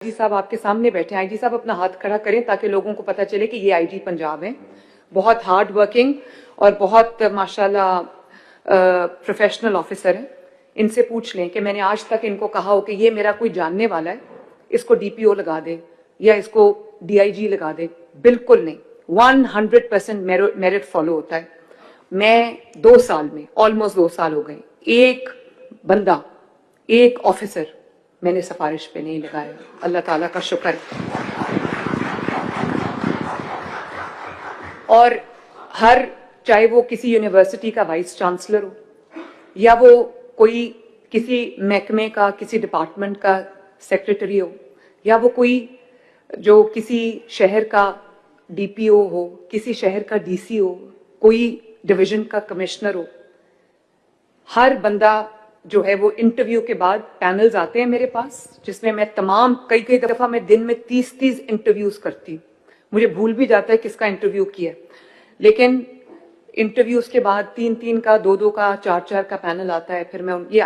IG साहब आपके सामने बैठे हैं। आईजी साहब अपना हाथ खड़ा करें ताकि लोगों को पता चले कि ये आईजी पंजाब हैं। बहुत हार्ड वर्किंग और बहुत माशाल्लाह प्रोफेशनल ऑफिसर हैं। इनसे पूछ लें कि मैंने आज तक इनको कहा हो कि ये मेरा कोई जानने वाला है, इसको डीपीओ लगा दे या इसको डीआईजी लगा दे। बिल्कुल नहीं, 100% मेरिट फॉलो होता है। मैं 2 साल में, ऑलमोस्ट 2 साल हो गए, एक बंदा, एक ऑफिसर मैंने सिफारिश पे नहीं लगाया। अल्लाह ताला का शुक्र। और हर, चाहे वो किसी यूनिवर्सिटी का वाइस चांसलर हो या वो कोई किसी महकमे का, किसी डिपार्टमेंट का सेक्रेटरी हो या वो कोई जो किसी शहर का डीपीओ हो, किसी शहर का डीसी हो, कोई डिवीजन का कमिश्नर हो, हर बंदा जो है वो इंटरव्यू के बाद पैनल्स आते हैं मेरे पास, जिसमें मैं तमाम कई दफा मैं दिन में 30 इंटरव्यूज करती हूँ। मुझे भूल भी जाता है किसका इंटरव्यू किया, लेकिन इंटरव्यूज के बाद 3 का, 2 का, 4 का पैनल आता है। फिर मैं ये